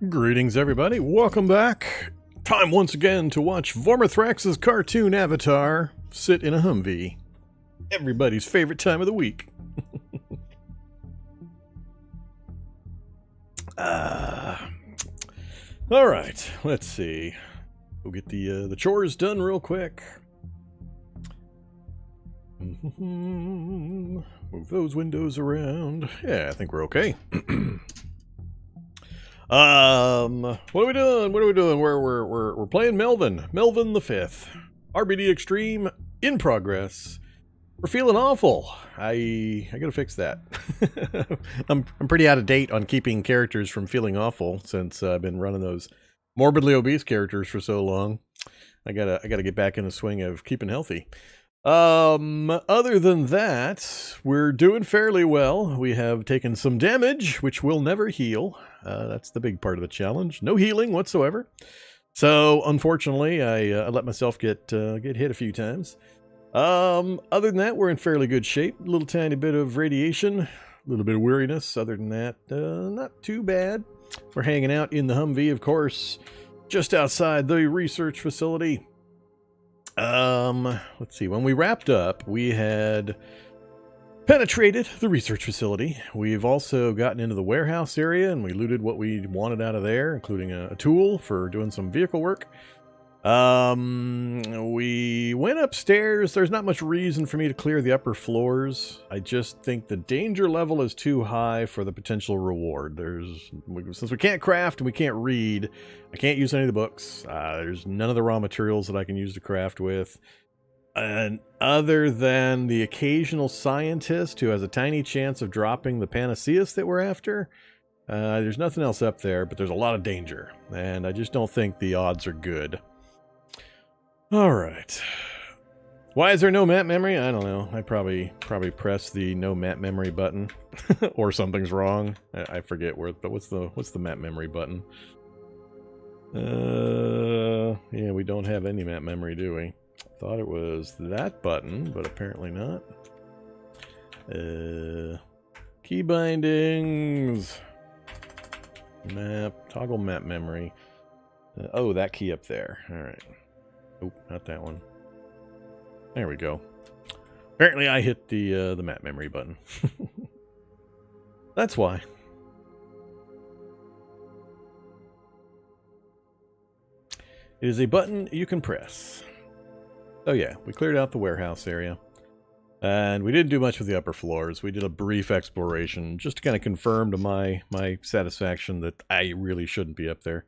Greetings everybody, welcome back. Time once again to watch Vormithrax's cartoon avatar sit in a Humvee. Everybody's favorite time of the week. Alright, let's see. We'll get the chores done real quick. Move those windows around. Yeah, I think we're okay. What are we doing? We're playing Melvin. Melvin the 5th. RBD Extreme in progress. We're feeling awful. I gotta fix that. I'm pretty out of date on keeping characters from feeling awful since I've been running those morbidly obese characters for so long. I gotta get back in the swing of keeping healthy. Other than that, we're doing fairly well. We have taken some damage, which will never heal. That's the big part of the challenge. No healing whatsoever. So, unfortunately, I let myself get hit a few times. Other than that, we're in fairly good shape. A little tiny bit of radiation, a little bit of weariness. Other than that, not too bad. We're hanging out in the Humvee, of course, just outside the research facility. Let's see. When we wrapped up, we had penetrated the research facility. We've also gotten into the warehouse area, and we looted what we wanted out of there, including a tool for doing some vehicle work. We went upstairs. There's not much reason for me to clear the upper floors. I just think the danger level is too high for the potential reward. Since we can't craft and we can't read, I can't use any of the books. There's none of the raw materials that I can use to craft with. And other than the occasional scientist who has a tiny chance of dropping the Panaceus that we're after, there's nothing else up there, but there's a lot of danger. And I just don't think the odds are good. Alright. Why is there no map memory? I don't know. I probably pressed the no map memory button. Or something's wrong. I forget what's the map memory button. Yeah, we don't have any map memory, do we? Thought it was that button, but apparently not. Key bindings. Map. Toggle map memory. Oh, that key up there. Alright. Oh, not that one. There we go. Apparently I hit the map memory button. That's why. It is a button you can press. Oh yeah, we cleared out the warehouse area. And we didn't do much with the upper floors. We did a brief exploration just to kind of confirm to my satisfaction that I really shouldn't be up there.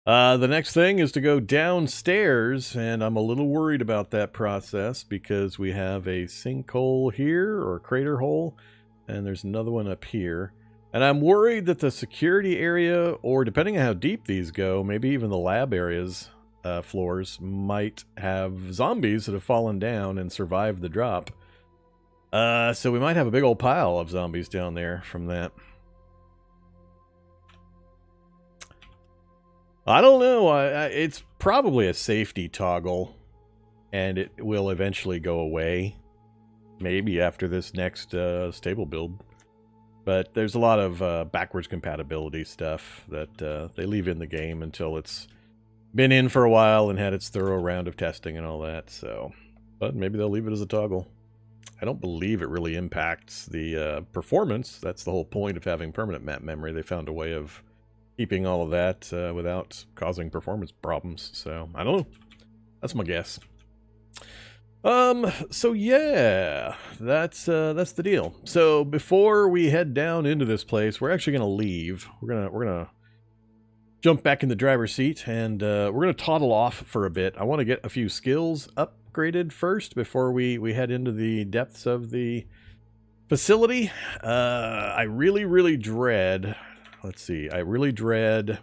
The next thing is to go downstairs, and I'm a little worried about that process because we have a sinkhole here, or crater hole, and there's another one up here. And I'm worried that the security area, or depending on how deep these go, maybe even the lab areas, floors, might have zombies that have fallen down and survived the drop. So we might have a big old pile of zombies down there from that. I don't know. It's probably a safety toggle, and it will eventually go away. Maybe after this next stable build. But there's a lot of backwards compatibility stuff that they leave in the game until it's been in for a while and had its thorough round of testing and all that. So, but maybe they'll leave it as a toggle. I don't believe it really impacts the performance. That's the whole point of having permanent map memory. They found a way of keeping all of that without causing performance problems. So, I don't know. That's my guess. So yeah, that's the deal. So before we head down into this place, we're actually gonna leave. We're gonna jump back in the driver's seat, and we're gonna toddle off for a bit. I want to get a few skills upgraded first before we head into the depths of the facility. I really dread. Let's see. I really dread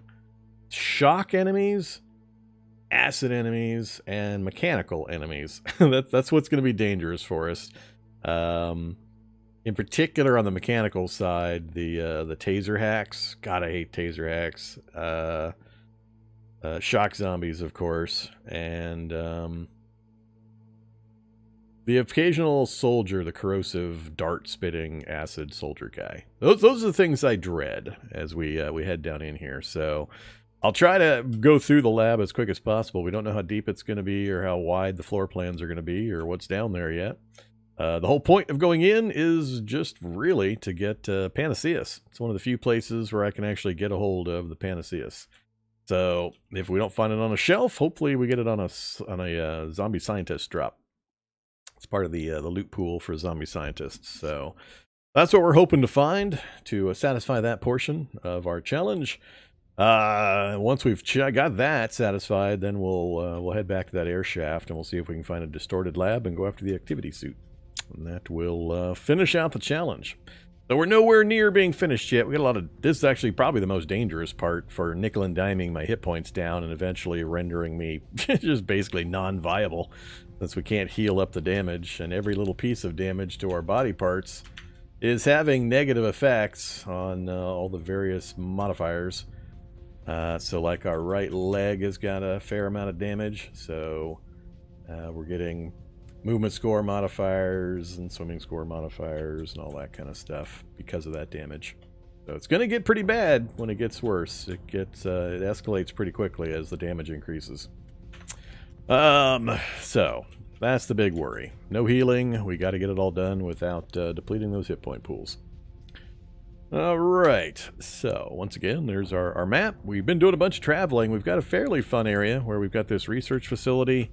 shock enemies, acid enemies, and mechanical enemies. That's what's going to be dangerous for us. In particular, on the mechanical side, the taser hacks. God, I hate taser hacks. Shock zombies, of course, and The occasional soldier, the corrosive, dart-spitting, acid soldier guy. Those are the things I dread as we head down in here. So I'll try to go through the lab as quick as possible. We don't know how deep it's going to be or how wide the floor plans are going to be or what's down there yet. The whole point of going in is just really to get Panaceus. It's one of the few places where I can actually get a hold of the Panaceus. So if we don't find it on a shelf, hopefully we get it on a zombie scientist drop. It's part of the loot pool for zombie scientists. So that's what we're hoping to find to satisfy that portion of our challenge. Once we've got that satisfied, then we'll head back to that air shaft and we'll see if we can find a distorted lab and go after the activity suit. And that will finish out the challenge. So we're nowhere near being finished yet. We got a lot of... This is actually probably the most dangerous part for nickel and diming my hit points down and eventually rendering me just basically non-viable, since we can't heal up the damage, and every little piece of damage to our body parts is having negative effects on all the various modifiers. So like our right leg has got a fair amount of damage, so we're getting movement score modifiers and swimming score modifiers and all that kind of stuff because of that damage. So it's going to get pretty bad when it gets worse. It escalates pretty quickly as the damage increases. So that's the big worry. No healing. We got to get it all done without depleting those hit point pools. All right. So once again, there's our map. We've been doing a bunch of traveling. We've got a fairly fun area where we've got this research facility.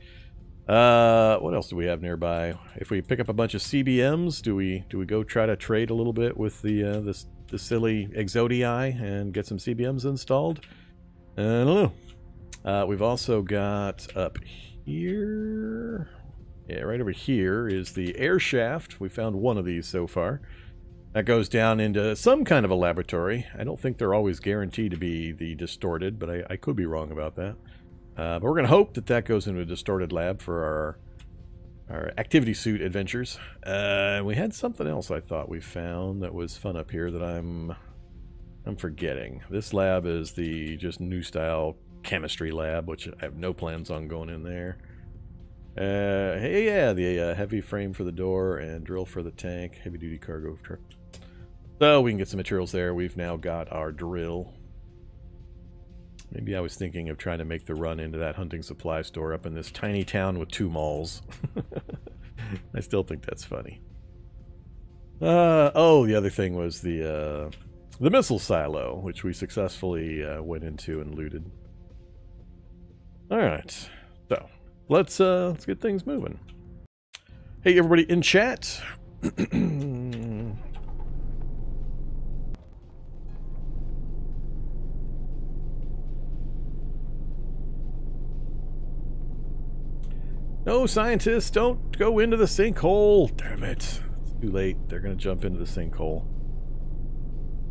What else do we have nearby? If we pick up a bunch of CBMs, do we go try to trade a little bit with the silly Exodii and get some CBMs installed? I don't know. We've also got up here, yeah, right over here is the air shaft. We found one of these so far. That goes down into some kind of a laboratory. I don't think they're always guaranteed to be the distorted, but I could be wrong about that. But we're going to hope that that goes into a distorted lab for our activity suit adventures. We had something else I thought we found that was fun up here that I'm forgetting. This lab is the just new style chemistry lab, which I have no plans on going in there. Hey, yeah, the heavy frame for the door and drill for the tank, heavy duty cargo truck. So we can get some materials there. We've now got our drill. Maybe I was thinking of trying to make the run into that hunting supply store up in this tiny town with 2 malls. I still think that's funny. Oh, the other thing was the missile silo, which we successfully went into and looted. All right, so let's get things moving. Hey, everybody in chat. No, scientists, don't go into the sinkhole. Damn it. It's too late. They're going to jump into the sinkhole.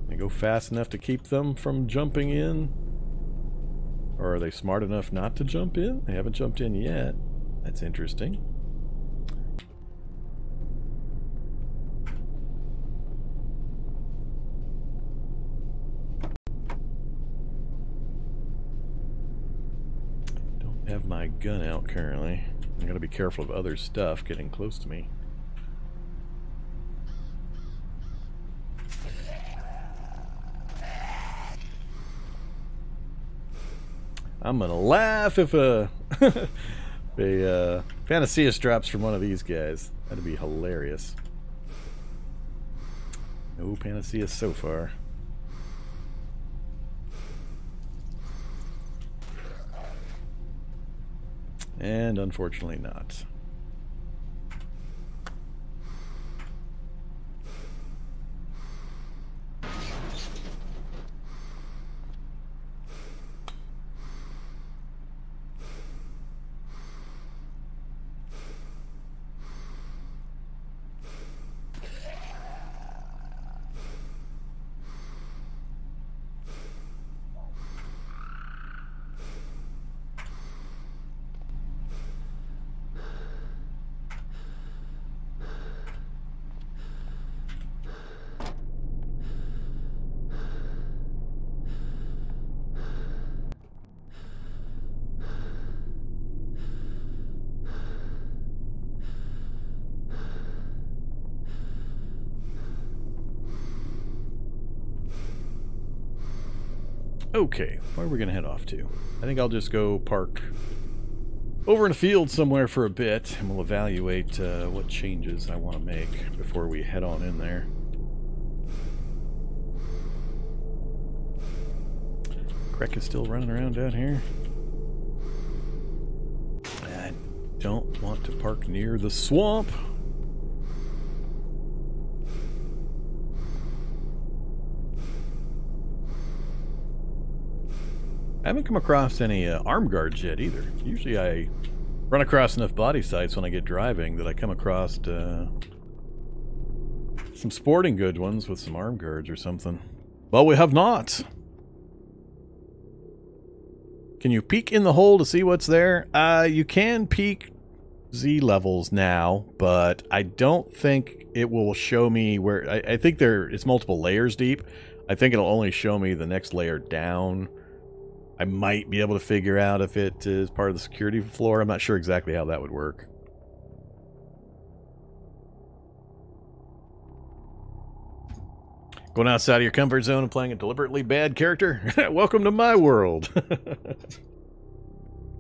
Can I go fast enough to keep them from jumping in? Or are they smart enough not to jump in? They haven't jumped in yet. That's interesting. Don't have my gun out currently. I'm going to be careful of other stuff getting close to me. I'm going to laugh if a Panaceus drops from one of these guys. That'd be hilarious. No Panaceus so far. And unfortunately not. Okay, where are we going to head off to? I think I'll just go park over in a field somewhere for a bit, and we'll evaluate what changes I want to make before we head on in there. Krek is still running around down here. I don't want to park near the swamp. I haven't come across any arm guards yet either. Usually I run across enough body sites when I get driving that I come across some sporting goods ones with some arm guards or something. Well, we have not. Can you peek in the hole to see what's there? You can peek Z levels now, but I don't think it will show me where... I think it's multiple layers deep. I think it'll only show me the next layer down. I might be able to figure out if it is part of the security floor. I'm not sure exactly how that would work. Going outside of your comfort zone and playing a deliberately bad character? Welcome to my world.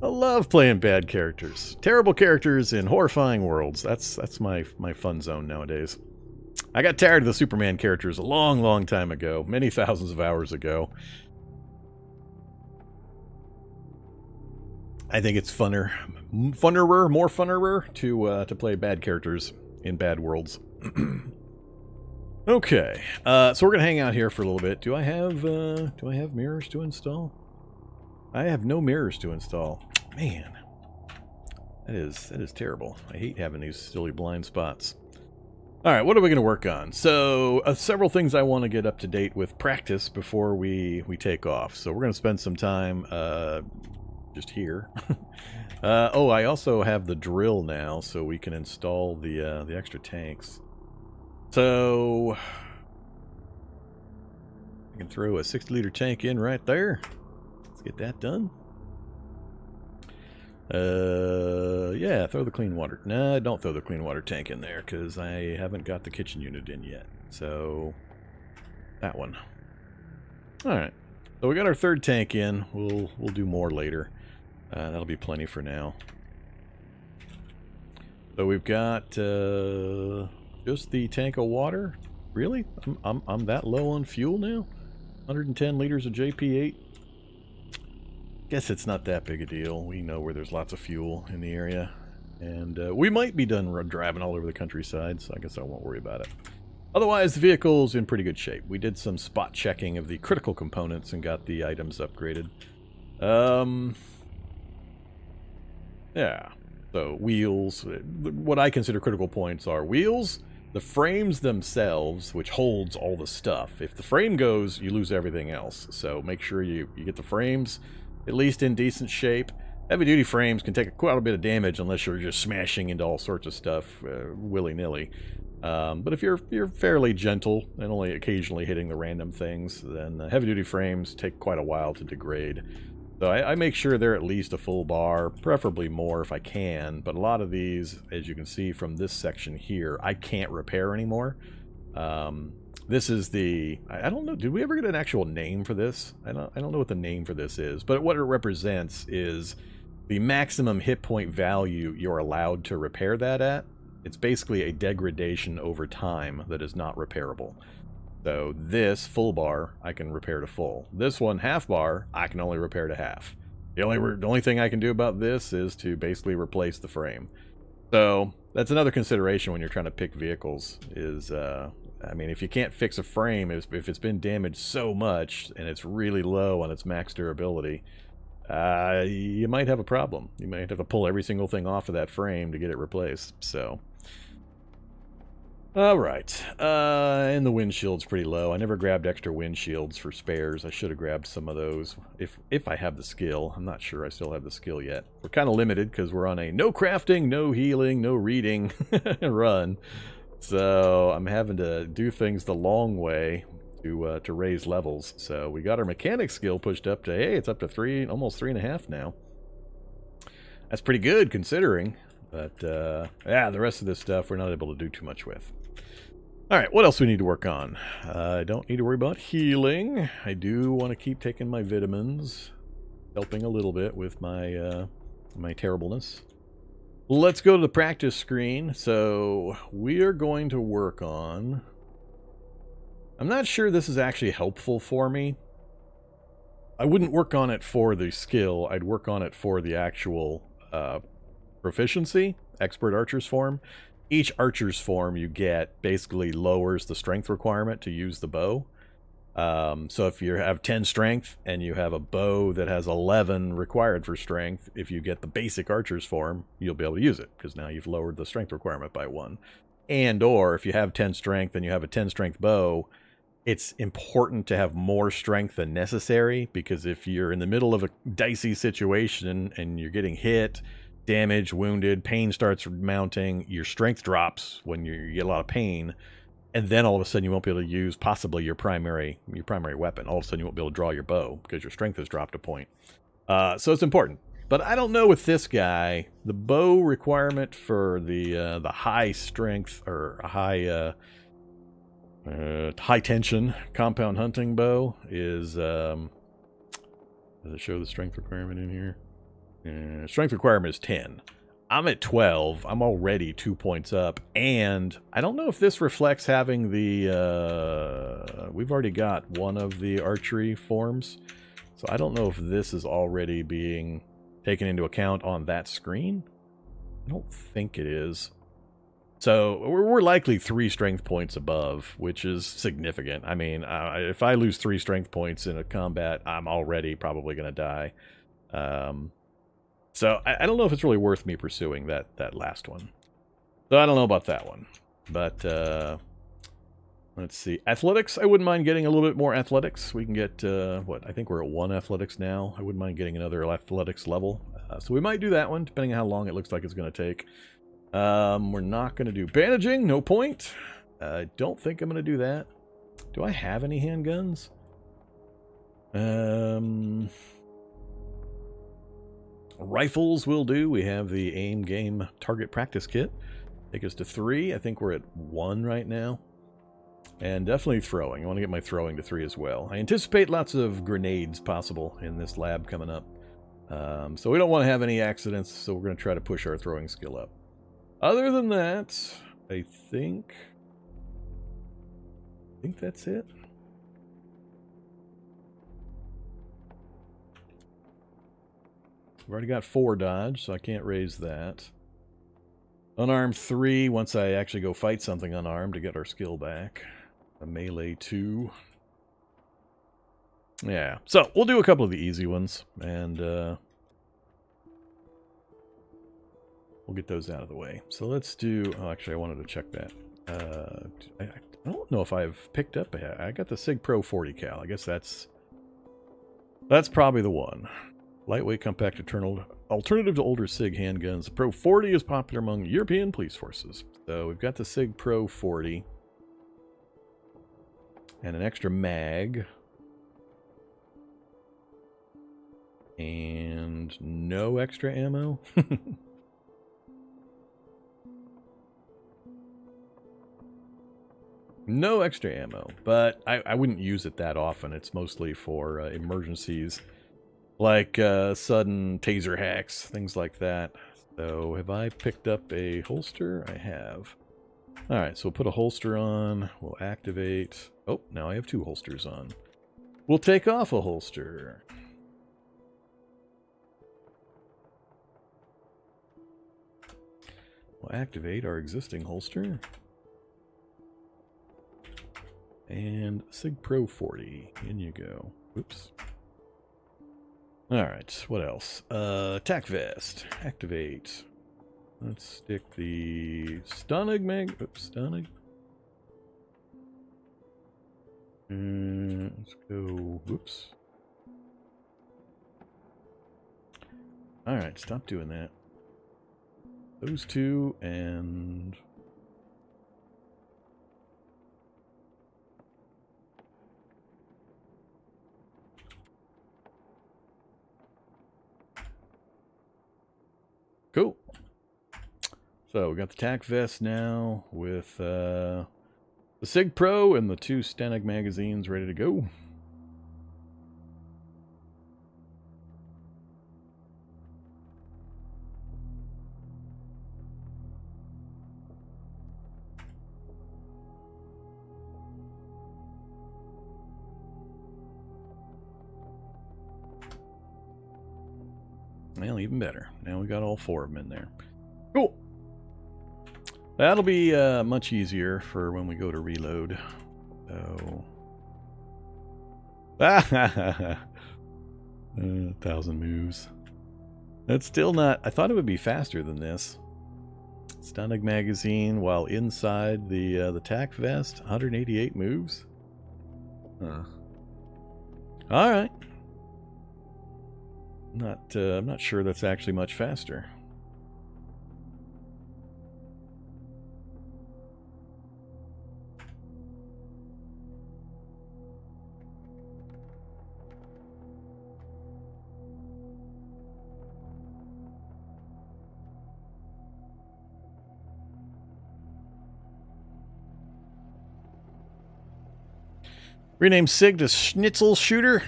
I love playing bad characters. Terrible characters in horrifying worlds. That's my fun zone nowadays. I got tired of the Superman characters a long time ago. Many thousands of hours ago. I think it's more funnerer to play bad characters in bad worlds. Okay, so we're gonna hang out here for a little bit. Do I have mirrors to install? I have no mirrors to install. Man, that is terrible. I hate having these silly blind spots. All right, what are we gonna work on? So several things I want to get up to date with practice before we take off. So we're gonna spend some time. Just here. Oh, I also have the drill now, so we can install the extra tanks. So I can throw a 60-liter tank in right there. Let's get that done. Yeah, throw the clean water. No, don't throw the clean water tank in there because I haven't got the kitchen unit in yet. So that one. All right. So we got our third tank in. We'll do more later. That'll be plenty for now. So we've got just the tank of water. Really? I'm that low on fuel now? 110 liters of JP8. Guess it's not that big a deal. We know where there's lots of fuel in the area. And we might be done driving all over the countryside, so I guess I won't worry about it. Otherwise, the vehicle's in pretty good shape. We did some spot checking of the critical components and got the items upgraded. Yeah, so wheels, what I consider critical points are wheels, the frames themselves, which holds all the stuff. If the frame goes, you lose everything else. So make sure you get the frames at least in decent shape. Heavy-duty frames can take quite a bit of damage unless you're just smashing into all sorts of stuff willy-nilly. But if you're fairly gentle and only occasionally hitting the random things, then heavy-duty frames take quite a while to degrade. So I make sure they're at least a full bar, preferably more if I can, but a lot of these, as you can see from this section here, I can't repair anymore. This is the, I don't know, did we ever get an actual name for this? I don't know what the name for this is, but what it represents is the maximum hit point value you're allowed to repair that at. It's basically a degradation over time that is not repairable. So this full bar, I can repair to full. This one, half bar, I can only repair to half. The only thing I can do about this is to basically replace the frame. So that's another consideration when you're trying to pick vehicles is, I mean, if you can't fix a frame, if it's been damaged so much and it's really low on its max durability, you might have a problem. You might have to pull every single thing off of that frame to get it replaced. So, all right. And the windshield's pretty low. I never grabbed extra windshields for spares. I should have grabbed some of those if I have the skill. I'm not sure I still have the skill yet. We're kind of limited because we're on a no crafting, no healing, no reading run. So I'm having to do things the long way to raise levels. So we got our mechanic skill pushed up to, hey, it's up to 3, almost 3.5 now. That's pretty good considering. But yeah, the rest of this stuff we're not able to do too much with. All right, what else do we need to work on? I don't need to worry about healing. I do want to keep taking my vitamins, helping a little bit with my my terribleness. Let's go to the practice screen. So we are going to work on... I'm not sure this is actually helpful for me. I wouldn't work on it for the skill. I'd work on it for the actual proficiency, expert archer's form. Each archer's form you get basically lowers the strength requirement to use the bow. So if you have 10 strength and you have a bow that has 11 required for strength, if you get the basic archer's form, you'll be able to use it, because now you've lowered the strength requirement by 1. And or if you have 10 strength and you have a 10 strength bow, it's important to have more strength than necessary, because if you're in the middle of a dicey situation and you're getting hit, damaged, wounded, pain starts mounting, your strength drops when you get a lot of pain, and then all of a sudden you won't be able to use possibly your primary weapon. All of a sudden you won't be able to draw your bow because your strength has dropped a point. So it's important. But I don't know with this guy. The bow requirement for the high strength or high tension compound hunting bow is does it show the strength requirement in here? Strength requirement is 10. I'm at 12. I'm already 2 points up, and I don't know if this reflects having the we've already got one of the archery forms, so I don't know if this is already being taken into account on that screen. I don't think it is. So we're likely 3 strength points above, which is significant. I mean, if I lose 3 strength points in a combat, I'm already probably going to die. So I don't know if it's really worth me pursuing that last one. So I don't know about that one. But let's see. Athletics, I wouldn't mind getting a little bit more athletics. We can get, what, I think we're at 1 athletics now. I wouldn't mind getting another athletics level. So we might do that one, depending on how long it looks like it's going to take. We're not going to do bandaging, no point. I don't think I'm going to do that. Do I have any handguns? Rifles will do. We have the aim game target practice kit. Take us to 3. I think we're at 1 right now. And definitely throwing. I want to get my throwing to 3 as well. I anticipate lots of grenades possible in this lab coming up. So we don't want to have any accidents, so we're going to try to push our throwing skill up. Other than that, I think that's it. We've already got 4 dodge, so I can't raise that. Unarmed 3, once I actually go fight something unarmed to get our skill back. A melee 2. Yeah, so we'll do a couple of the easy ones, and we'll get those out of the way. So let's do... Oh, actually, I wanted to check that. I don't know if I've picked up... I got the Sig Pro 40 cal. I guess that's probably the one. Lightweight, compact, alternative to older SIG handguns. The Pro 40 is popular among European police forces. So we've got the SIG Pro 40. And an extra mag. And no extra ammo. No extra ammo. But I wouldn't use it that often. It's mostly for emergencies. Like sudden taser hacks, things like that. So have I picked up a holster? I have. Alright, so we'll put a holster on. We'll activate. Oh, now I have 2 holsters on. We'll take off a holster. We'll activate our existing holster. And Sig Pro 40. In you go. Oops. Alright, what else? Attack vest. Activate. Let's stick the stunning mag. Oops, stunning. Let's go. Whoops. Alright, stop doing that. Those 2 and... Cool. So we got the tack vest now with The Sig Pro and the 2 Stanag magazines ready to go. Well, even better. Now we got all 4 of them in there. Cool. That'll be much easier for when we go to reload. So, 1,000 moves. That's still not. I thought it would be faster than this. Stunning magazine while inside the tack vest. 188 moves. Huh. All right. I'm not sure that's actually much faster. Rename Sig to Schnitzel Shooter.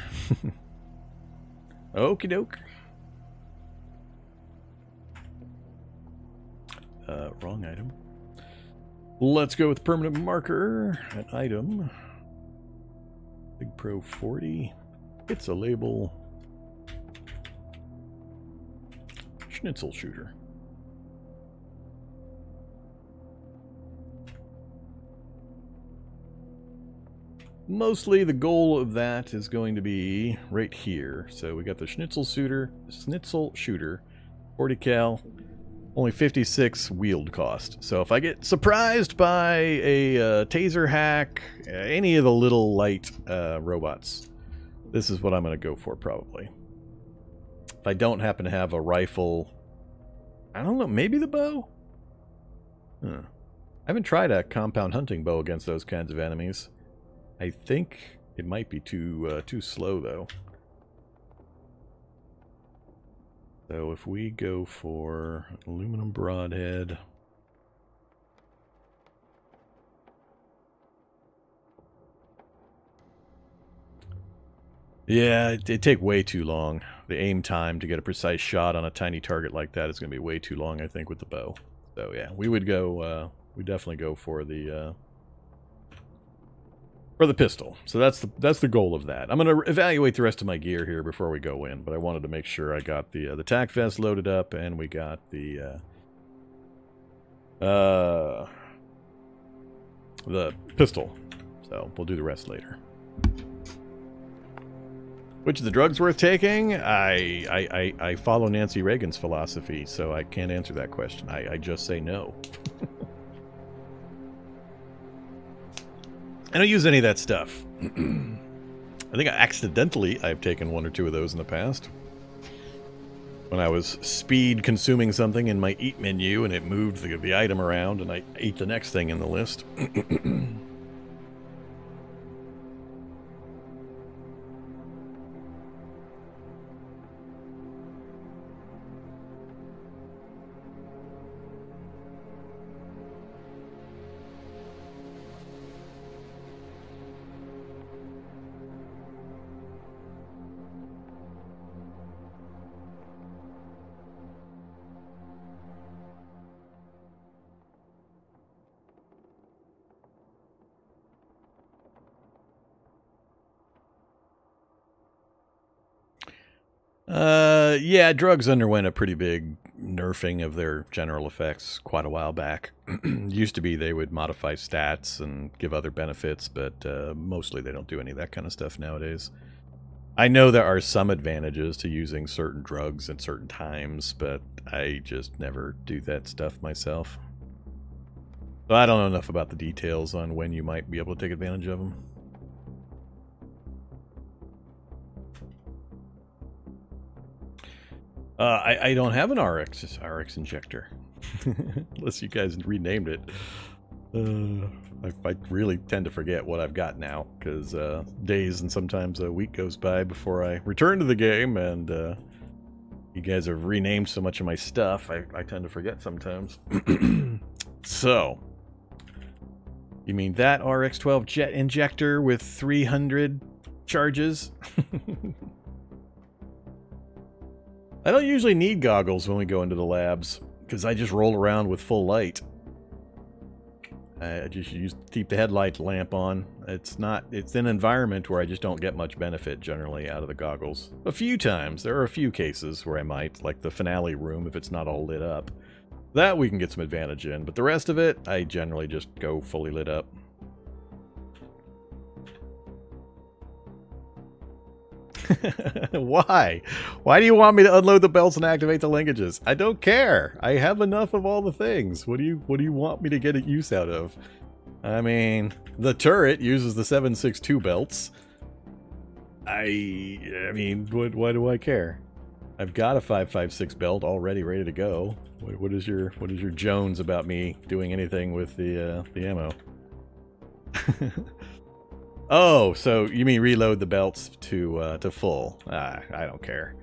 Okie doke. Wrong item. Let's go with permanent marker. An item. Big Pro 40. It's a label. Schnitzel Shooter. Mostly the goal of that is going to be right here. So we got the Schnitzel Shooter, 40 cal, only 56 wield cost. So if I get surprised by a taser hack, any of the little light robots, this is what I'm going to go for probably. If I don't happen to have a rifle, I don't know, maybe the bow? Huh. I haven't tried a compound hunting bow against those kinds of enemies. I think it might be too slow, though. So if we go for aluminum broadhead... Yeah, it'd take way too long. The aim time to get a precise shot on a tiny target like that is going to be way too long, I think, with the bow. So yeah, we would go... we definitely go for the pistol. So that's the goal of that. I'm going to evaluate the rest of my gear here before we go in, but I wanted to make sure I got the tack vest loaded up and we got the pistol. So we'll do the rest later. Which of the drugs worth taking? I follow Nancy Reagan's philosophy, so I can't answer that question. I just say no. I don't use any of that stuff. I think I've taken 1 or 2 of those in the past. When I was speed consuming something in my eat menu and it moved the item around and I ate the next thing in the list. Yeah, drugs underwent a pretty big nerfing of their general effects quite a while back. Used to be they would modify stats and give other benefits, but mostly they don't do any of that kind of stuff nowadays. I know there are some advantages to using certain drugs at certain times, but I just never do that stuff myself. So I don't know enough about the details on when you might be able to take advantage of them. I don't have an RX injector. Unless you guys renamed it. I really tend to forget what I've got now, because days and sometimes a week goes by before I return to the game, and you guys have renamed so much of my stuff, I tend to forget sometimes. So, You mean that RX-12 jet injector with 300 charges? I don't usually need goggles when we go into the labs, because I just roll around with full light. I just keep the headlight lamp on. It's an environment where I just don't get much benefit generally out of the goggles. A few times. There are a few cases where I might, like the finale room if it's not all lit up. That we can get some advantage in, but the rest of it, I generally just go fully lit up. Why? Why do you want me to unload the belts and activate the linkages? I don't care. I have enough of all the things. What do you want me to get a use out of? I mean, the turret uses the 762 belts. I mean, why do I care? I've got a 556 belt already ready to go. What is your Jones about me doing anything with the ammo? Oh, so you mean reload the belts to full? I don't care.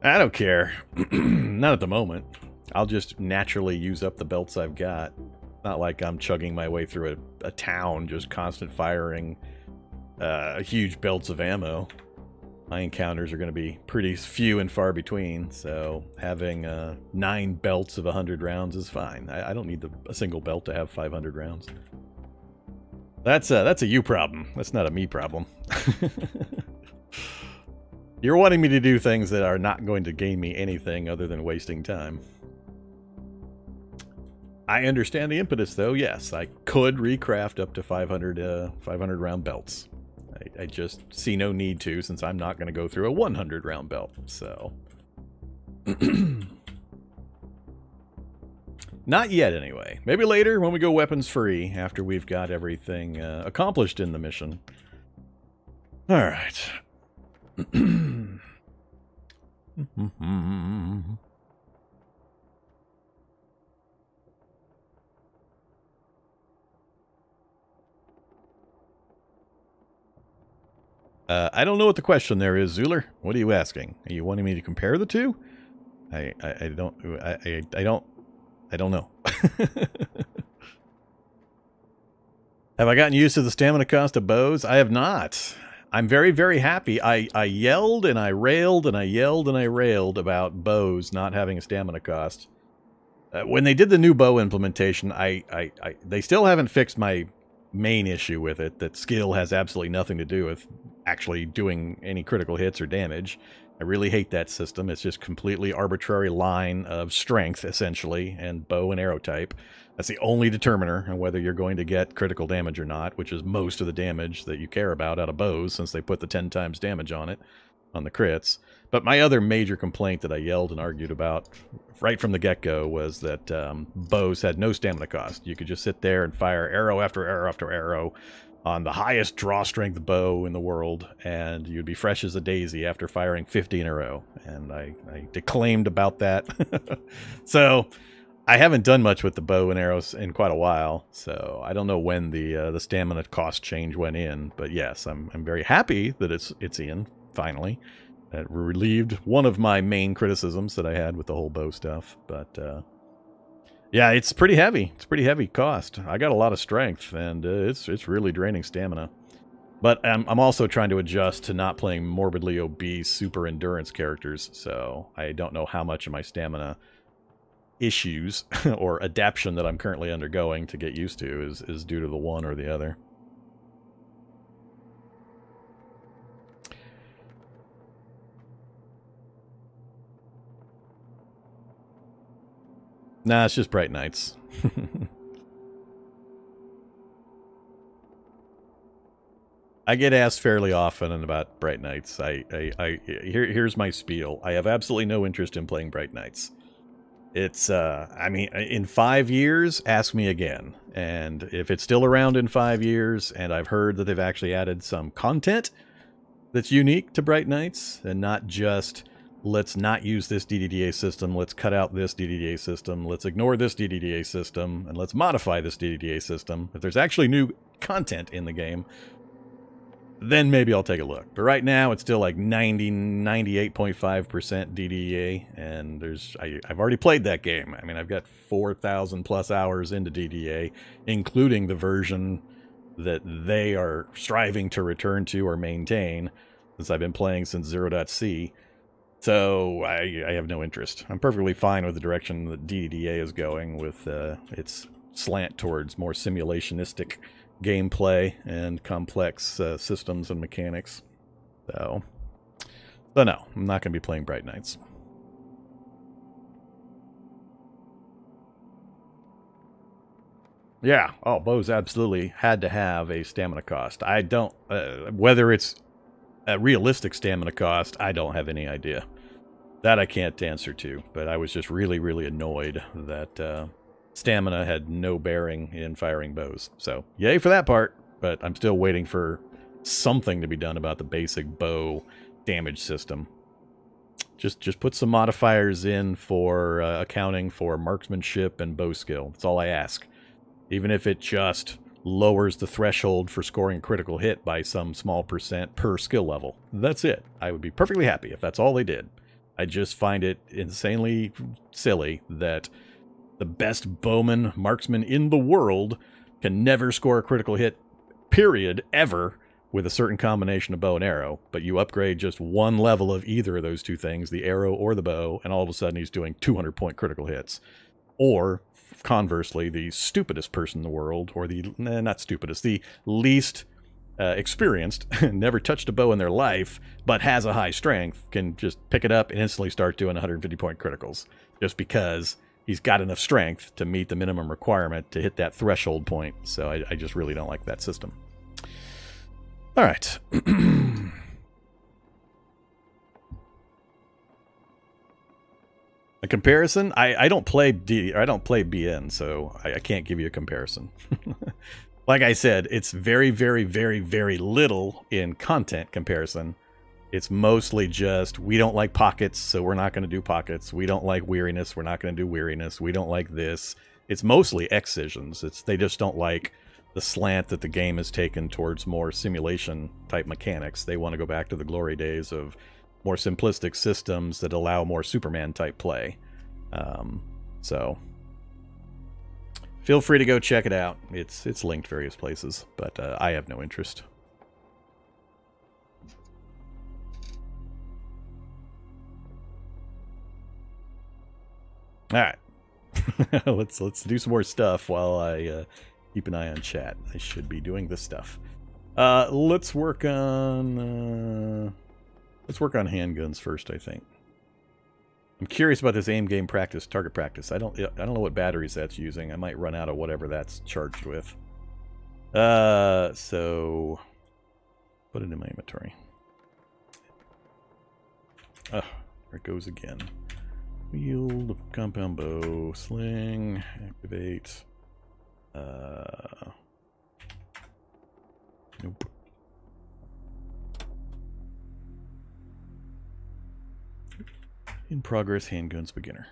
I don't care. Not at the moment. I'll just naturally use up the belts I've got. Not like I'm chugging my way through a town, just constant firing huge belts of ammo. My encounters are going to be pretty few and far between, so having 9 belts of 100 rounds is fine. I don't need a single belt to have 500 rounds. That's a you problem. That's not a me problem. You're wanting me to do things that are not going to gain me anything other than wasting time. I understand the impetus, though. Yes, I could recraft up to 500 round belts. I just see no need to, since I'm not going to go through a 100 round belt. So, not yet, anyway. Maybe later when we go weapons free, after we've got everything accomplished in the mission. All right. I don't know what the question there is, Zuler. What are you asking? Are you wanting me to compare the two? I don't know. Have I gotten used to the stamina cost of bows? I have not. I'm very, very happy. I yelled and I railed and I yelled and I railed about bows not having a stamina cost. When they did the new bow implementation, they still haven't fixed my main issue with it, that skill has absolutely nothing to do with actually doing any critical hits or damage. I really hate that system. It's just completely arbitrary line of strength, essentially, and bow and arrow type. That's the only determiner on whether you're going to get critical damage or not, which is most of the damage that you care about out of bows, since they put the 10 times damage on it, on the crits. But my other major complaint that I yelled and argued about right from the get-go was that bows had no stamina cost. You could just sit there and fire arrow after arrow after arrow on the highest draw strength bow in the world, and you'd be fresh as a daisy after firing 50 in a row. And I declaimed about that. So I haven't done much with the bow and arrows in quite a while, so I don't know when the stamina cost change went in. But yes, I'm very happy that it's in finally. That relieved one of my main criticisms that I had with the whole bow stuff. But yeah, it's pretty heavy. It's pretty heavy cost. I got a lot of strength, and it's really draining stamina. But I'm also trying to adjust to not playing morbidly obese super endurance characters, so I don't know how much of my stamina issues or adaptation that I'm currently undergoing to get used to is due to the one or the other. Nah, it's just bright nights. I get asked fairly often about bright nights. Here's my spiel. I have absolutely no interest in playing bright nights. It's, I mean, in 5 years, ask me again. And if it's still around in 5 years, and I've heard that they've actually added some content that's unique to bright nights, and not just, let's not use this DDA system, let's cut out this DDA system, let's ignore this DDA system, and let's modify this DDA system. If there's actually new content in the game, then maybe I'll take a look. But right now, it's still like 98.5% DDA, and I've already played that game. I mean, I've got 4,000 plus hours into DDA, including the version that they are striving to return to or maintain, since I've been playing since 0.c. So I have no interest. I'm perfectly fine with the direction that DDA is going, with its slant towards more simulationistic gameplay and complex systems and mechanics. So no, I'm not going to be playing Bright Nights. Yeah, bows absolutely had to have a stamina cost. I don't, whether it's a realistic stamina cost, I don't have any idea. That I can't answer to, but I was just really, really annoyed that stamina had no bearing in firing bows. So, yay for that part, but I'm still waiting for something to be done about the basic bow damage system. Just put some modifiers in for accounting for marksmanship and bow skill. That's all I ask. Even if it just lowers the threshold for scoring a critical hit by some small percent per skill level. That's it. I would be perfectly happy if that's all they did. I just find it insanely silly that the best bowman marksman in the world can never score a critical hit, period, ever, with a certain combination of bow and arrow. But you upgrade just one level of either of those two things, the arrow or the bow, and all of a sudden he's doing 200-point critical hits. Or, conversely, the stupidest person in the world, or the, not stupidest, the least experienced, never touched a bow in their life, but has a high strength, can just pick it up and instantly start doing 150-point criticals, just because he's got enough strength to meet the minimum requirement to hit that threshold point. So I just really don't like that system. All right. A comparison? I don't play BN, so I can't give you a comparison. Like I said, it's very, very, very, very little in content comparison. It's mostly just, we don't like pockets, so we're not going to do pockets. We don't like weariness, we're not going to do weariness. We don't like this. It's mostly excisions. They just don't like the slant that the game has taken towards more simulation-type mechanics. They want to go back to the glory days of more simplistic systems that allow more Superman-type play. So feel free to go check it out. It's linked various places, but I have no interest. All right, let's do some more stuff while I keep an eye on chat. I should be doing this stuff. Let's work on handguns first, I think. I'm curious about this aim game practice, target practice. I don't know what batteries that's using. I might run out of whatever that's charged with. So put it in my inventory. Oh, there it goes again. Wield, compound bow, sling, activate. Nope. In progress, handguns beginner.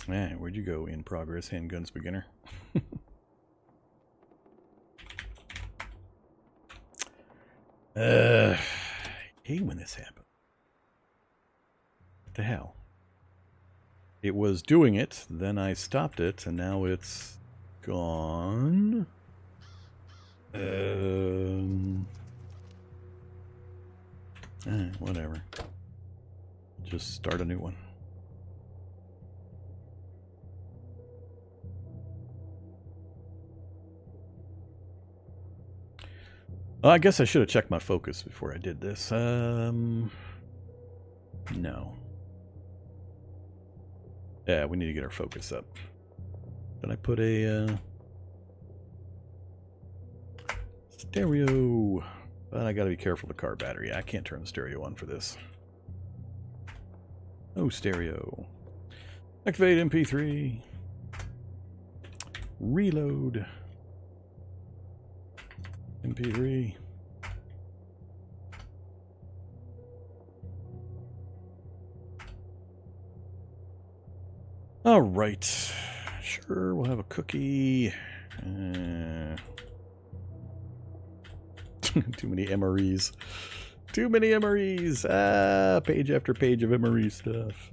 Man, where'd you go? In progress, handguns beginner. I hate when this happens. What the hell? It was doing it, then I stopped it, and now it's gone. Whatever. Just start a new one. Well, I guess I should have checked my focus before I did this. No. Yeah, we need to get our focus up. Did I put a stereo? But I gotta be careful of the car battery. I can't turn the stereo on for this. Oh, stereo. Activate MP3. Reload. MP3. All right. Sure, we'll have a cookie. Too many MREs. Too many MREs. Ah, page after page of MRE stuff.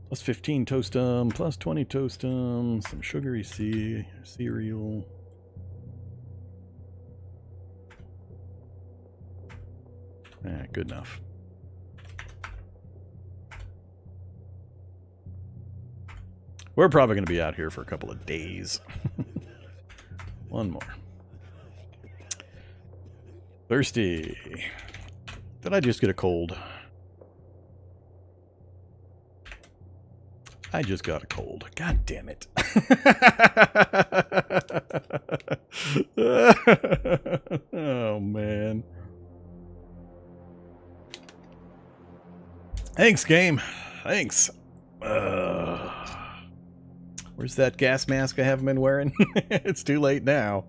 Plus 15 toastum, plus 20 toastum, some sugary cereal. Good enough. We're probably going to be out here for a couple of days. One more. Thirsty. Did I just get a cold? I just got a cold. God damn it. Oh, man. Thanks, game. Thanks. Where's that gas mask I haven't been wearing? It's too late now.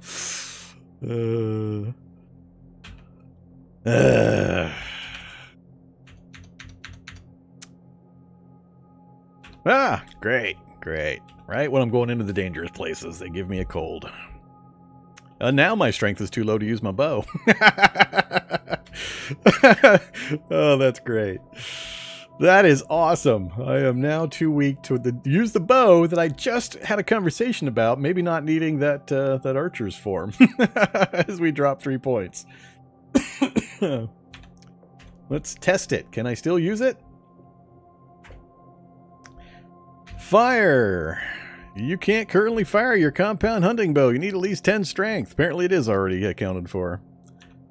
Ah, great, great. Right when I'm going into the dangerous places, they give me a cold. Now my strength is too low to use my bow. Oh, that's great. That is awesome. I am now too weak to use the bow that I just had a conversation about, maybe not needing that archer's form as we drop 3 points. Let's test it. Can I still use it? Fire. You can't currently fire your compound hunting bow. You need at least 10 strength. Apparently it is already accounted for.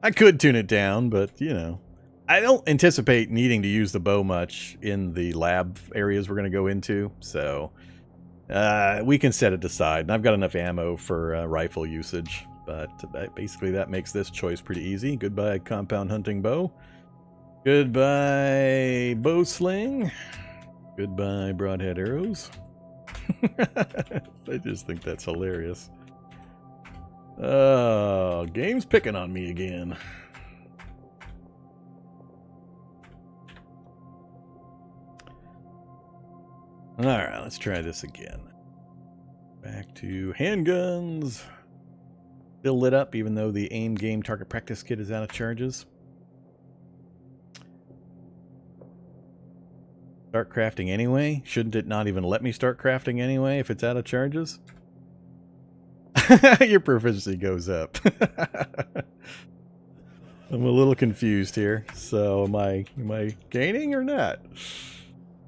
I could tune it down, but, you know. I don't anticipate needing to use the bow much in the lab areas we're going to go into, so we can set it aside. And I've got enough ammo for rifle usage, but basically that makes this choice pretty easy. Goodbye compound hunting bow. Goodbye bow sling. Goodbye broadhead arrows. I just think that's hilarious. Oh, game's picking on me again. Alright, let's try this again. Back to handguns. Still lit up even though the aim game target practice kit is out of charges. Start crafting anyway? Shouldn't it not even let me start crafting anyway if it's out of charges? Your proficiency goes up. I'm a little confused here. So am I gaining or not?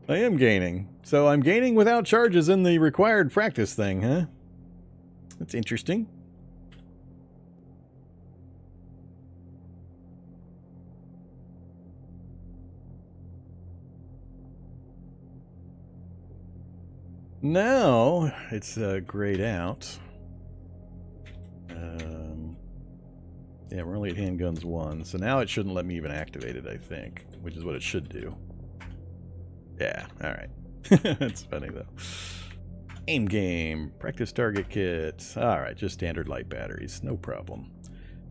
I am gaining. So I'm gaining without charges in the required practice thing, huh? That's interesting. Now it's grayed out. Yeah, we're only at handguns 1, so now it shouldn't let me even activate it, I think, which is what it should do. Yeah, alright. That's funny, though. Aim game. Practice target kit. Alright, just standard light batteries. No problem.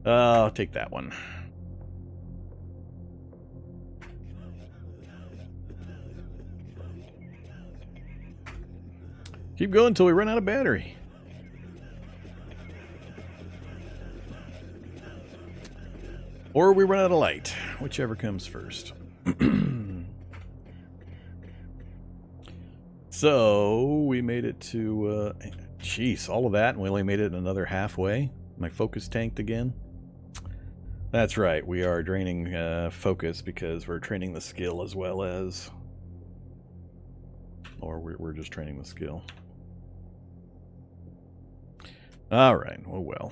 I'll take that one. Keep going until we run out of battery. Or we run out of light. Whichever comes first. So, we made it to, jeez, all of that, and we only made it another halfway. My focus tanked again. That's right, we are draining focus because we're training the skill as well as... Or we're just training the skill. Alright, oh well.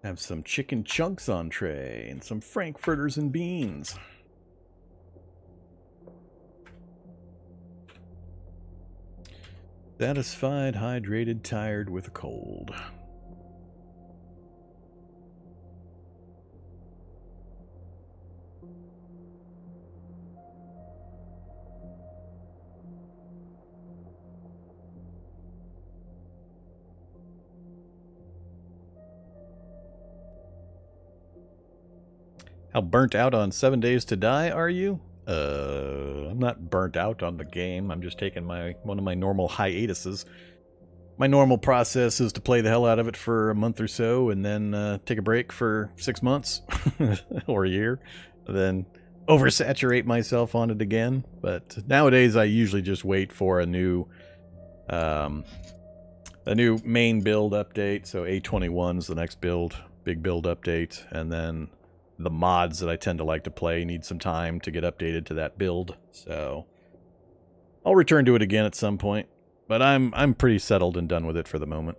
Have some chicken chunks on tray and some frankfurters and beans. Satisfied, hydrated, tired with a cold. How burnt out on 7 Days to Die are you? I'm not burnt out on the game. I'm just taking one of my normal hiatuses. My normal process is to play the hell out of it for a month or so, and then take a break for 6 months or a year, then oversaturate myself on it again. But nowadays, I usually just wait for a new main build update. So A21 is the next big build update, and then the mods that I tend to like to play need some time to get updated to that build. So I'll return to it again at some point. But I'm pretty settled and done with it for the moment.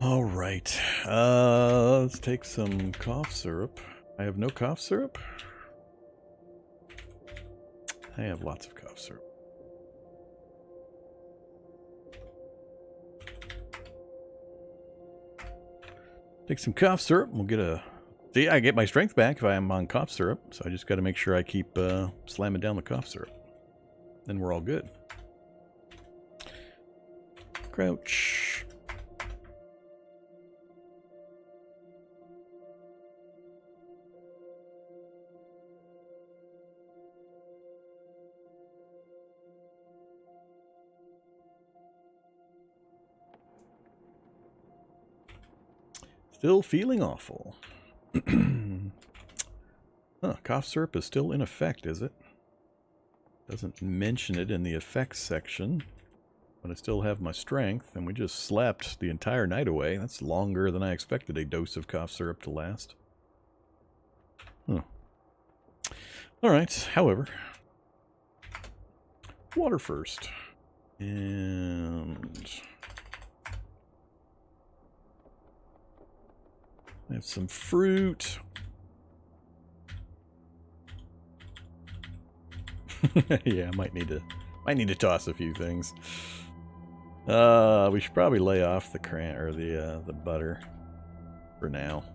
All right. Let's take some cough syrup. I have no cough syrup. I have lots of cough syrup. Take some cough syrup. We'll get a... See, I get my strength back if I am on cough syrup. So I just got to make sure I keep slamming down the cough syrup. Then we're all good. Crouch. Still feeling awful. Huh, cough syrup is still in effect, is it? Doesn't mention it in the effects section. But I still have my strength, and we just slept the entire night away. That's longer than I expected a dose of cough syrup to last. Huh. Alright, however. Water first. And... I have some fruit. Yeah, I might need to toss a few things. We should probably lay off the butter for now.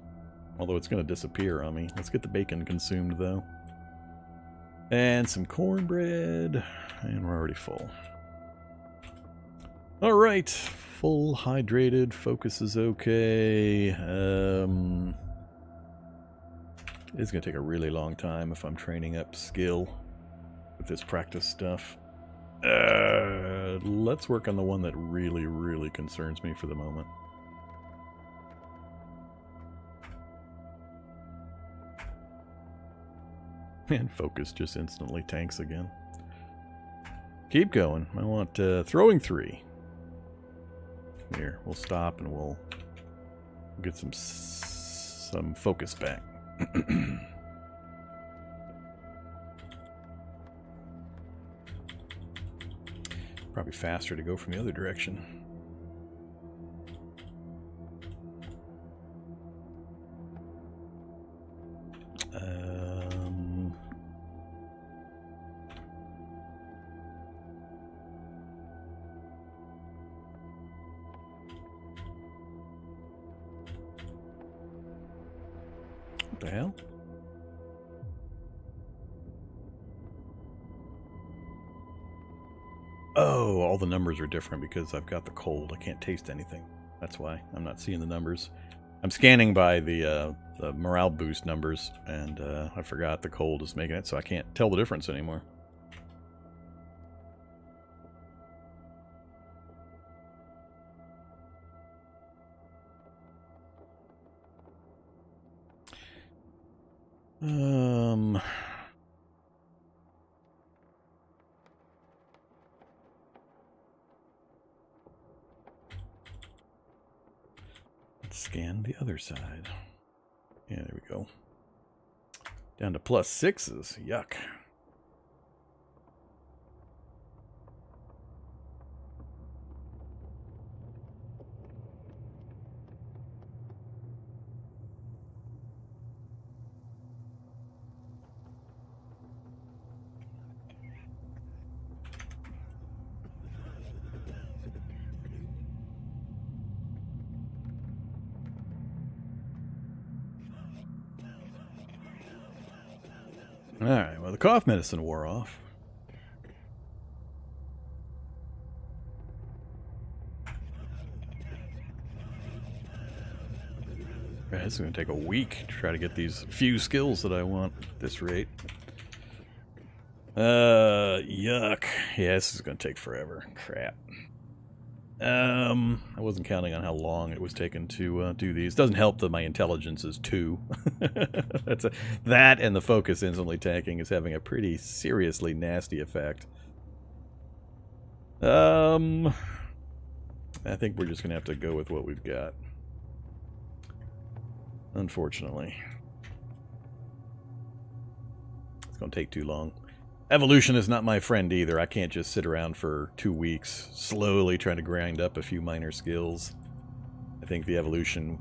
Although it's going to disappear on me. Let's get the bacon consumed though. And some cornbread, and we're already full. All right. Full hydrated, focus is okay. It's going to take a really long time if I'm training up skill with this practice stuff. Let's work on the one that really, really concerns me for the moment. And focus just instantly tanks again. Keep going. I want throwing 3. Here, we'll stop and we'll get some focus back. Probably faster to go from the other direction. What the hell? Oh, all the numbers are different because I've got the cold. I can't taste anything. That's why I'm not seeing the numbers. I'm scanning by the morale boost numbers, and I forgot the cold is making it, so I can't tell the difference anymore. Let's scan the other side. Yeah, there we go. Down to +6s. Yuck. Alright, well, the cough medicine wore off. This is going to take a week to try to get these few skills that I want at this rate. Yuck. Yeah, this is going to take forever. Crap. I wasn't counting on how long it was taking to do these. Doesn't help that my intelligence is 2. That and the focus instantly tanking is having a pretty seriously nasty effect. I think we're just going to have to go with what we've got. Unfortunately. It's going to take too long. Evolution is not my friend either. I can't just sit around for 2 weeks slowly trying to grind up a few minor skills. I think the evolution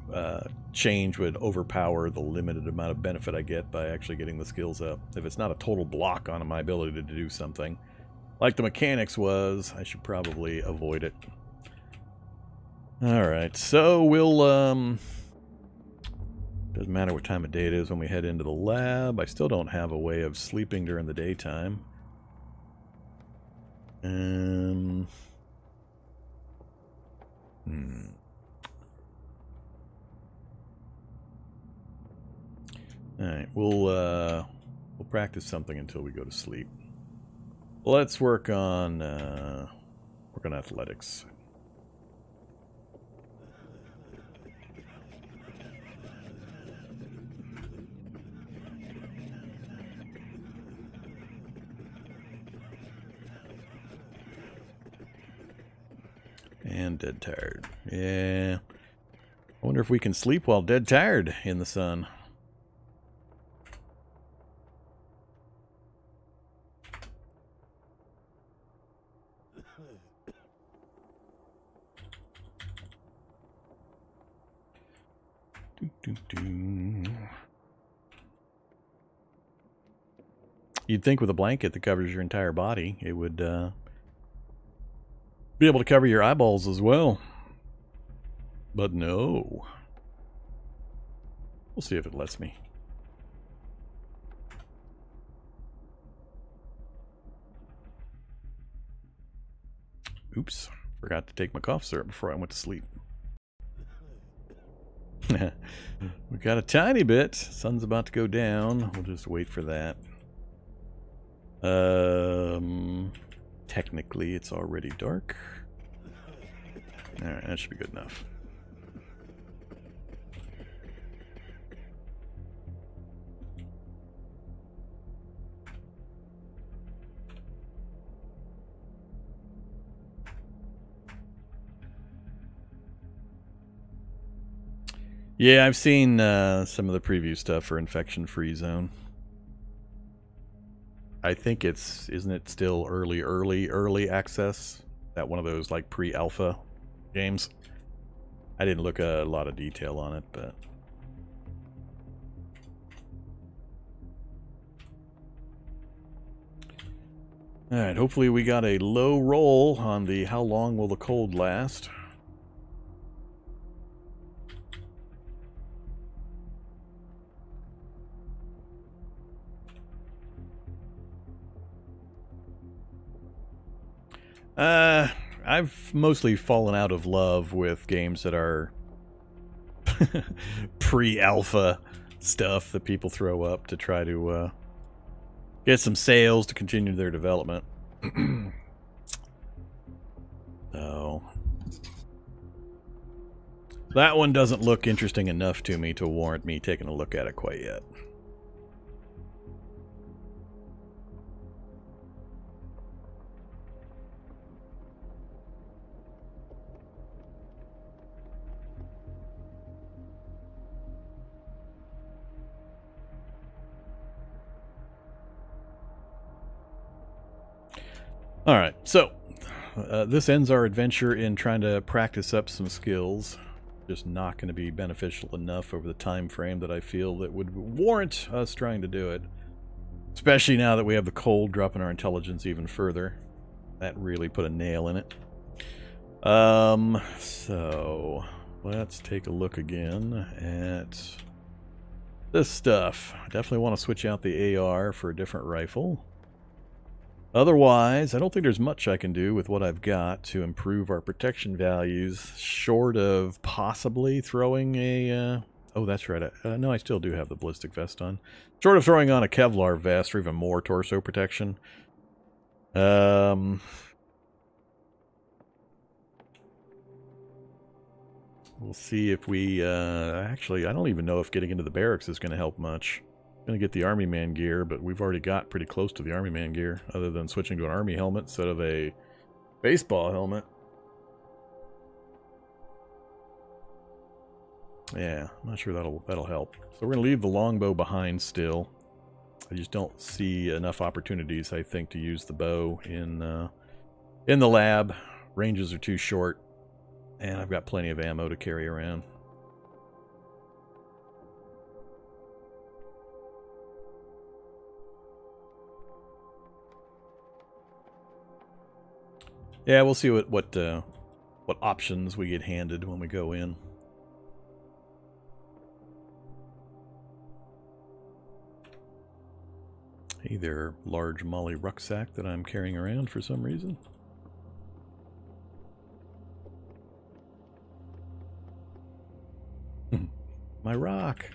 change would overpower the limited amount of benefit I get by actually getting the skills up. If it's not a total block on my ability to do something, like the mechanics was, I should probably avoid it. Alright, so we'll... doesn't matter what time of day it is when we head into the lab. I still don't have a way of sleeping during the daytime. Alright, we'll practice something until we go to sleep. Let's work on athletics. And dead tired. Yeah. I wonder if we can sleep while dead tired in the sun. You'd think with a blanket that covers your entire body, it would be able to cover your eyeballs as well. But no. We'll see if it lets me. Oops. Forgot to take my cough syrup before I went to sleep. We got a tiny bit. Sun's about to go down. We'll just wait for that. Technically, it's already dark. Alright, that should be good enough. Yeah, I've seen some of the preview stuff for Infection-Free Zone. I think it's, isn't it still early access? That one of those like pre-alpha games? I didn't look a lot of detail on it, but... Alright, hopefully we got a low roll on the how long will the cold last. I've mostly fallen out of love with games that are pre-alpha stuff that people throw up to try to get some sales to continue their development. So that one doesn't look interesting enough to me to warrant me taking a look at it quite yet. Alright, so this ends our adventure in trying to practice up some skills. Just not going to be beneficial enough over the time frame that I feel that would warrant us trying to do it. Especially now that we have the cold dropping our intelligence even further. That really put a nail in it. So let's take a look again at This stuff. I definitely want to switch out the AR for a different rifle. Otherwise, I don't think there's much I can do with what I've got to improve our protection values, short of possibly throwing a... oh, that's right. No, I still do have the ballistic vest on. Short of throwing on a Kevlar vest or even more torso protection. We'll see if we... actually, I don't even know if getting into the barracks is going to help much. I'm going to get the Army Man gear, but we've already got pretty close to the Army Man gear, other than switching to an Army helmet instead of a baseball helmet. Yeah, I'm not sure that'll help. So we're going to leave the longbow behind still. I just don't see enough opportunities, I think, to use the bow in the lab. Ranges are too short, and I've got plenty of ammo to carry around. Yeah, we'll see what options we get handed when we go in. Hey there, large Molly rucksack that I'm carrying around for some reason. My rock.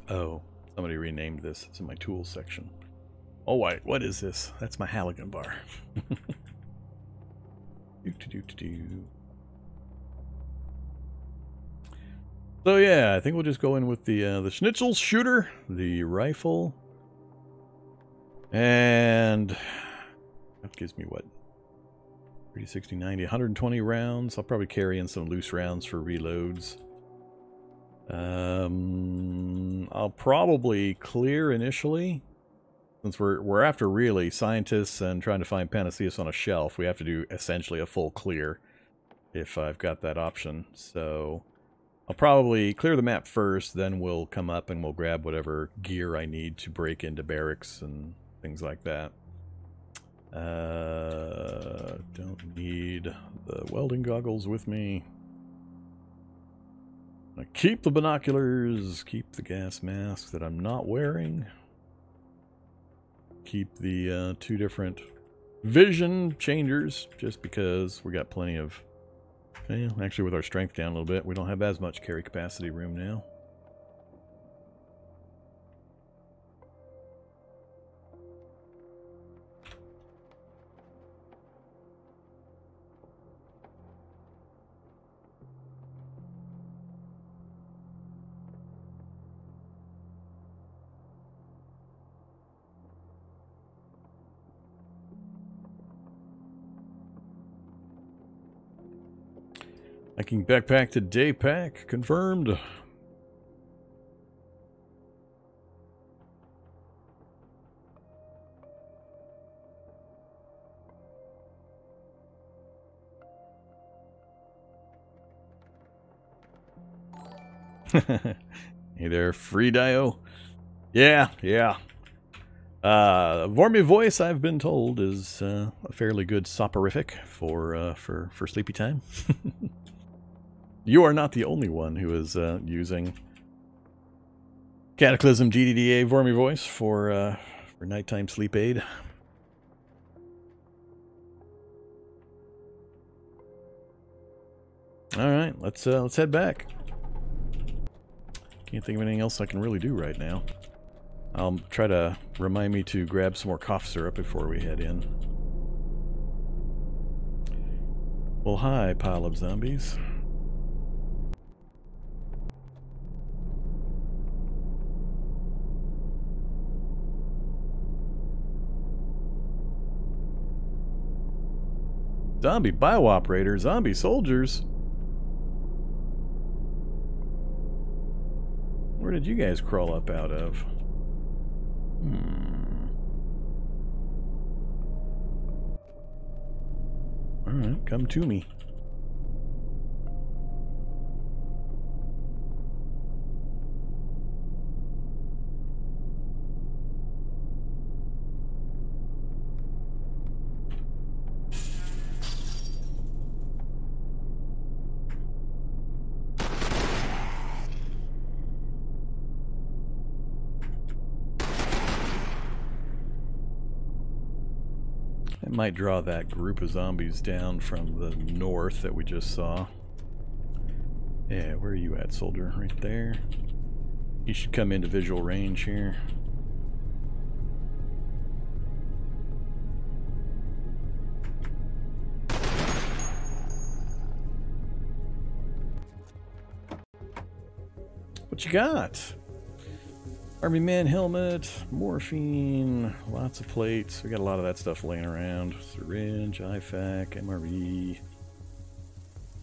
Oh, somebody renamed this. It's in my tools section. Oh, wait, what is this? That's my Halligan bar. So yeah, I think we'll just go in with the Schnitzel shooter, the rifle, and that gives me what? 30, 60, 90, 120 rounds. I'll probably carry in some loose rounds for reloads. I'll probably clear initially, since we're after really scientists and trying to find Panaceus on a shelf. We have to do essentially a full clear if I've got that option. So I'll probably clear the map first, then we'll come up and we'll grab whatever gear I need to break into barracks and things like that. Don't need the welding goggles with me. I keep the binoculars, keep the gas mask that I'm not wearing. Keep the 2 different vision changers, just because we got plenty of... Well, actually with our strength down a little bit, we don't have as much carry capacity room now. Hiking backpack to day pack, confirmed. Hey there, free Dio. Yeah. Vormy voice, I've been told, is a fairly good soporific for sleepy time. You are not the only one who is using Cataclysm DDA Vormy voice for nighttime sleep aid. All right, let's head back. Can't think of anything else I can really do right now. I'll try to remind me to grab some more cough syrup before we head in. Well, hi, pile of zombies. Zombie biooperator, zombie soldiers. Where did you guys crawl up out of? Alright, come to me. might draw that group of zombies down from the north that we just saw. Yeah, where are you at, soldier? Right there. You should come into visual range here. What you got? Army man helmet, morphine, lots of plates. We got a lot of that stuff laying around. Syringe, IFAK, MRE.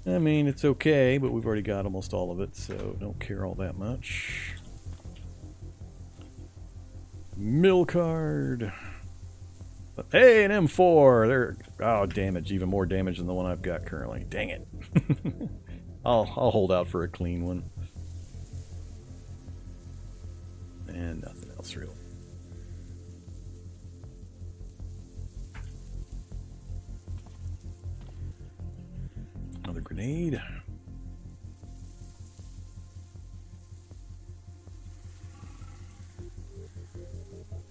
I mean, it's okay, but we've already got almost all of it, so don't care all that much. Mill card. Hey, an M4! There. Oh, damage. Even more damage than the one I've got currently. Dang it. I'll hold out for a clean one. And nothing else really. Another grenade.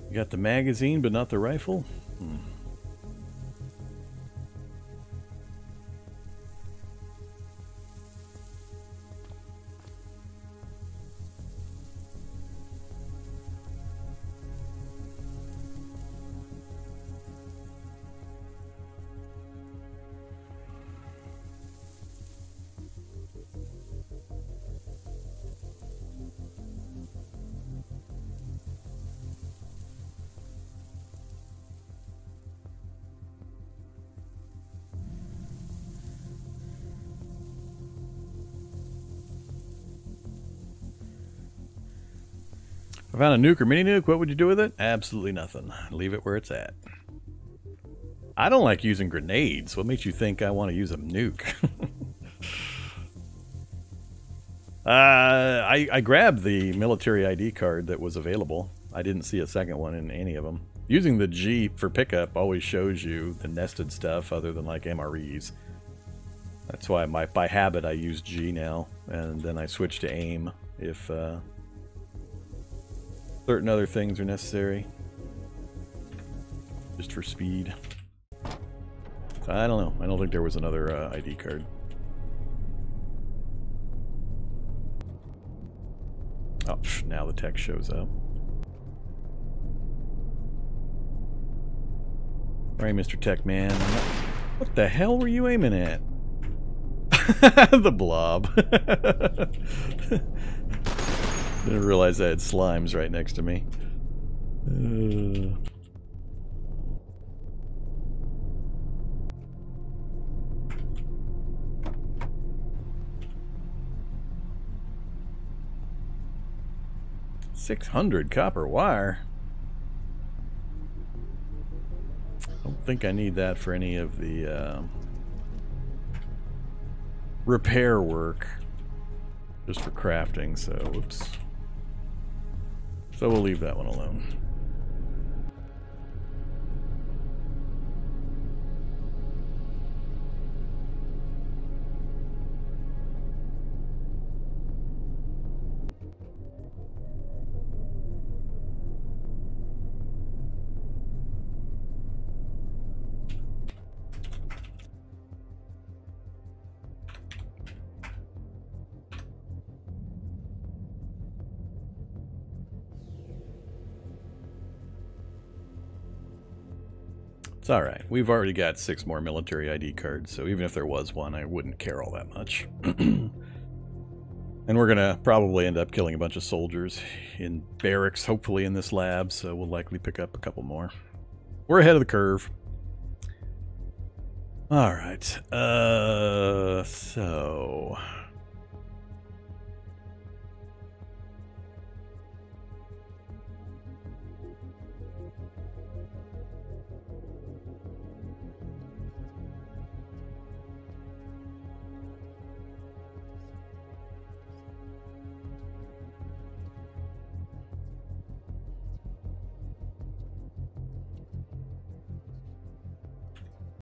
You got the magazine, but not the rifle? If I found a nuke or mini nuke, what would you do with it? Absolutely nothing. Leave it where it's at. I don't like using grenades. What makes you think I want to use a nuke? I grabbed the military ID card that was available. I didn't see a second one in any of them. Using the G for pickup always shows you the nested stuff other than like MREs. That's why by habit I use G now, and then I switch to aim if certain other things are necessary. Just for speed. So I don't know. I don't think there was another ID card. Oh, now the text shows up. Alright, Mr. Tech Man. What the hell were you aiming at? The blob. Didn't realize I had slimes right next to me. 600 copper wire. I don't think I need that for any of the repair work. Just for crafting, so whoops. So we'll leave that one alone. It's alright. We've already got 6 more military ID cards, so even if there was one, I wouldn't care all that much. And we're gonna probably end up killing a bunch of soldiers in barracks, hopefully in this lab, so we'll likely pick up a couple more. We're ahead of the curve. Alright, so...